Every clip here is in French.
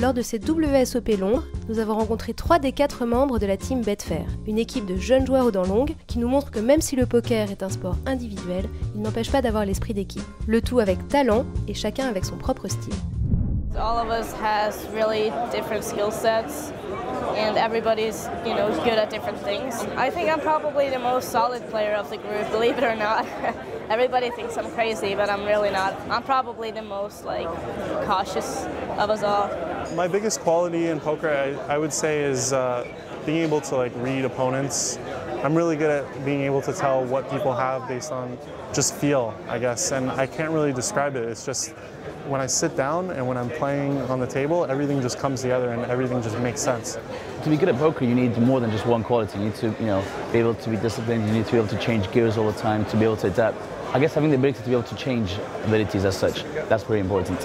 Lors de ces WSOP Londres, nous avons rencontré 3 des 4 membres de la team Betfair, une équipe de jeunes joueurs aux dents longues qui nous montre que même si le poker est un sport individuel, il n'empêche pas d'avoir l'esprit d'équipe. Le tout avec talent et chacun avec son propre style. All of us has really different skill sets and everybody's, good at different things. I think I'm probably the most solid player of the group, believe it or not. Everybody thinks I'm crazy, but I'm really not. I'm probably the most cautious of us all. My biggest quality in poker, I would say, is being able to read opponents. I'm really good at being able to tell what people have based on just feel, I guess, and I can't really describe it. It's just when I sit down and when I'm playing on the table, everything just comes together and everything just makes sense. To be good at poker, you need more than just one quality. You need to, be able to be disciplined. You need to be able to change gears all the time, to be able to adapt. I guess having the ability to be able to change abilities as such, that's very important.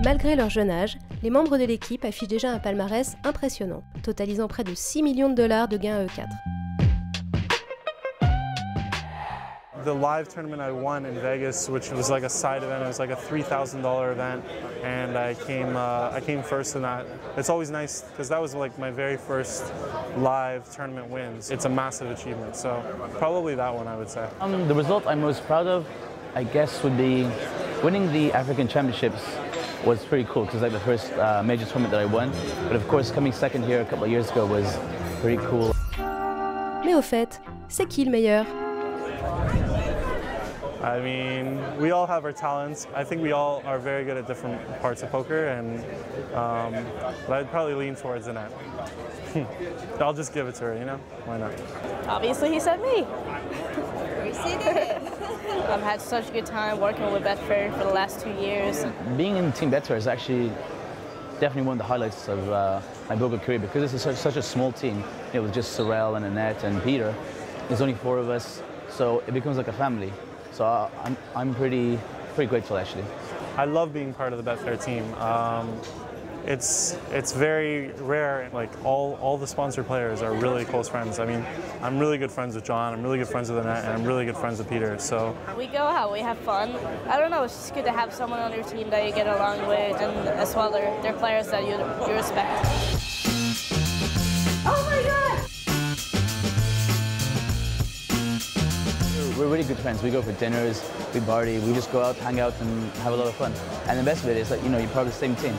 Malgré leur jeune âge, les membres de l'équipe affichent déjà un palmarès impressionnant, totalisant près de 6 millions de dollars de gains à eux 4. The live tournament I won in Vegas, which was like a side event, it was like a $3,000 event, and I came first in that. It's always nice because that was my very first live tournament wins. It's a massive achievement, so probably that one I would say. The result I'm most proud of, I guess, would be winning the African Championships. Was pretty cool because the first major tournament that I won. But of course, coming second here a couple of years ago was pretty cool. Mais au fait, c'est qui le meilleur? I mean, we all have our talents. I think we all are very good at different parts of poker, and but I'd probably lean towards Annette. I'll just give it to her, Why not? Obviously, he said me. I've had such a good time working with Betfair for the last 2 years. Being in Team Betfair is actually definitely one of the highlights of my poker career because this is such a small team. With just Sorel and Annette and Peter. There's only 4 of us, so it becomes like a family. So I'm pretty grateful actually. I love being part of the Betfair team. It's very rare. All the sponsor players are really close friends. I mean, I'm really good friends with John. I'm really good friends with Annette, and I'm really good friends with Peter. So we go out, we have fun. I don't know. It's just good to have someone on your team that you get along with, and as well, they're players that you respect. Oh my God! We're really good friends. We go for dinners, we party, we just go out, hang out, and have a lot of fun. And the best of it is that you're part of the same team,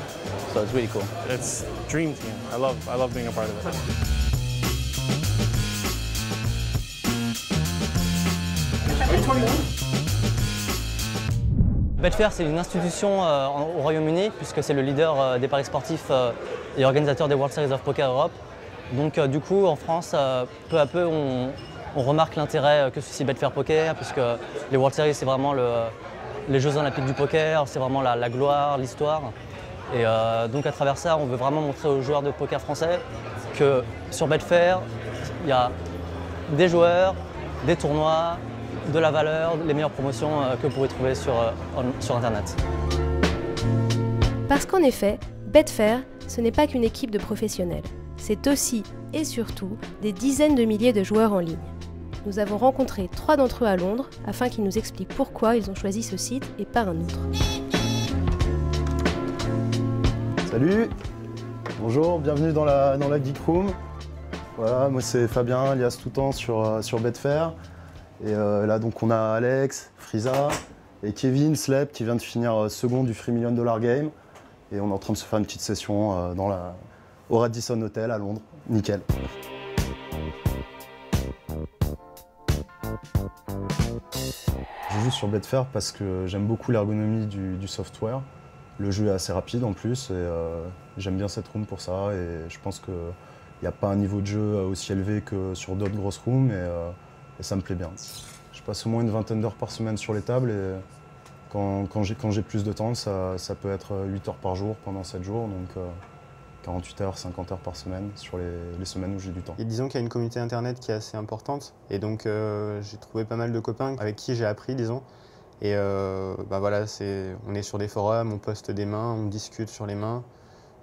so it's really cool. It's dream team. I love being a part of it. Betfair, c'est une institution au Royaume-Uni puisque c'est le leader des paris sportifs et organisateur des World Series of Poker Europe. Donc du coup, en France, peu à peu, on remarque l'intérêt que suscite Betfair Poker, puisque les World Series, c'est vraiment les Jeux Olympiques du poker, c'est vraiment la gloire, l'histoire. Et donc à travers ça, on veut vraiment montrer aux joueurs de poker français que sur Betfair, il y a des joueurs, des tournois, de la valeur, les meilleures promotions que vous pourrez trouver sur Internet. Parce qu'en effet, Betfair, ce n'est pas qu'une équipe de professionnels. C'est aussi et surtout des dizaines de milliers de joueurs en ligne. Nous avons rencontré 3 d'entre eux à Londres afin qu'ils nous expliquent pourquoi ils ont choisi ce site et pas un autre. Salut, bonjour, bienvenue dans la Geek Room. Voilà, moi c'est Fabien, alias Toutan sur Betfair. Et là donc on a Alex, Frieza et Kevin Slep qui vient de finir second du Free $1 Million Game. Et on est en train de se faire une petite session au Radisson Hotel à Londres. Nickel. Je joue sur Betfair parce que j'aime beaucoup l'ergonomie du software. Le jeu est assez rapide en plus et j'aime bien cette room pour ça. Et je pense qu'il n'y a pas un niveau de jeu aussi élevé que sur d'autres grosses rooms et ça me plaît bien. Je passe au moins une vingtaine d'heures par semaine sur les tables et quand j'ai plus de temps, ça peut être 8 heures par jour pendant 7 jours. Donc 48 heures, 50 heures par semaine sur les semaines où j'ai du temps. Et disons qu'il y a une communauté internet qui est assez importante et donc j'ai trouvé pas mal de copains avec qui j'ai appris, disons. Et voilà, on est sur des forums, on poste des mains, on discute sur les mains,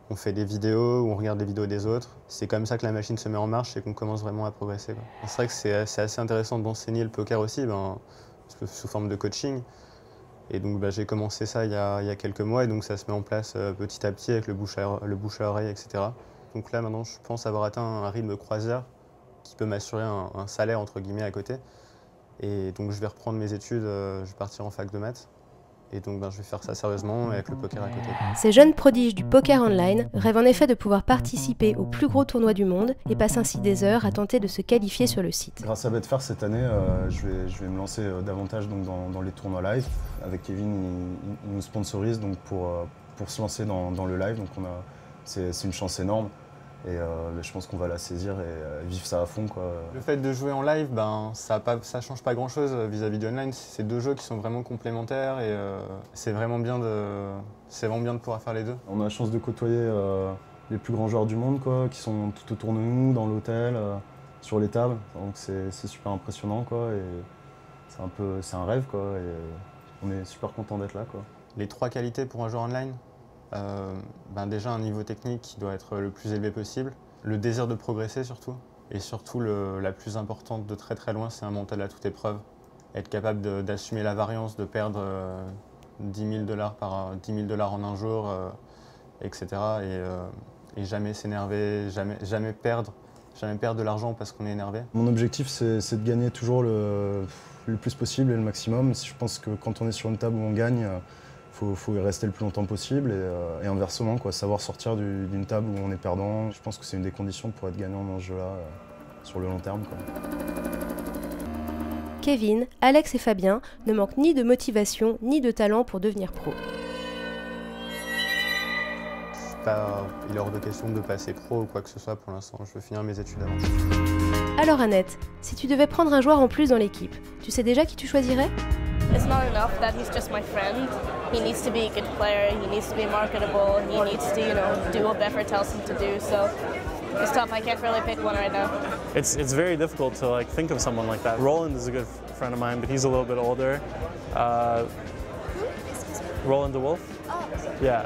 on fait des vidéos, on regarde les vidéos des autres. C'est comme ça que la machine se met en marche et qu'on commence vraiment à progresser, quoi. C'est vrai que c'est assez intéressant d'enseigner le poker aussi, sous forme de coaching. Et donc j'ai commencé ça il y a quelques mois et donc ça se met en place petit à petit avec le bouche à oreille, etc. Donc là maintenant je pense avoir atteint un rythme croisière qui peut m'assurer un salaire entre guillemets à côté. Et donc je vais reprendre mes études, je vais partir en fac de maths. Et donc je vais faire ça sérieusement avec le poker à côté. Ces jeunes prodiges du poker online rêvent en effet de pouvoir participer au plus gros tournoi du monde et passent ainsi des heures à tenter de se qualifier sur le site. Grâce à Betfair cette année, je vais me lancer davantage donc, dans les tournois live. Avec Kevin, il nous sponsorise donc, pour se lancer dans le live. Donc c'est une chance énorme. Et je pense qu'on va la saisir et vivre ça à fond, quoi. Le fait de jouer en live, ça change pas grand-chose vis-à-vis du online. C'est deux jeux qui sont vraiment complémentaires et c'est vraiment bien de pouvoir faire les deux. On a la chance de côtoyer les plus grands joueurs du monde, quoi, qui sont tout autour de nous, dans l'hôtel, sur les tables. Donc c'est super impressionnant, quoi. Et c'est un rêve, quoi. Et on est super content d'être là, quoi. Les 3 qualités pour un joueur online. Déjà un niveau technique qui doit être le plus élevé possible, le désir de progresser surtout, et surtout la plus importante de très très loin, c'est un mental à toute épreuve. Être capable d'assumer la variance, de perdre 10 000 $ en un jour, etc. Et jamais s'énerver, jamais perdre de l'argent parce qu'on est énervé. Mon objectif c'est de gagner toujours le plus possible et le maximum. Je pense que quand on est sur une table où on gagne, faut y rester le plus longtemps possible et inversement, quoi, savoir sortir d'une table où on est perdant. Je pense que c'est une des conditions pour être gagnant dans ce jeu-là sur le long terme, quoi. Kevin, Alex et Fabien ne manquent ni de motivation ni de talent pour devenir pro. Il est hors de question de passer pro ou quoi que ce soit pour l'instant. Je veux finir mes études avant. Alors Annette, si tu devais prendre un joueur en plus dans l'équipe, tu sais déjà qui tu choisirais ? It's not enough that he's just my friend. He needs to be a good player, he needs to be marketable, he needs to, do what Betfair tells him to do. So it's tough, I can't really pick one right now. It's very difficult to think of someone like that. Roland is a good friend of mine, but he's a little bit older. Roland DeWolf? Oh. Yeah.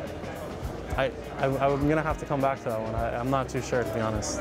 I'm gonna have to come back to that one. I'm not too sure, to be honest.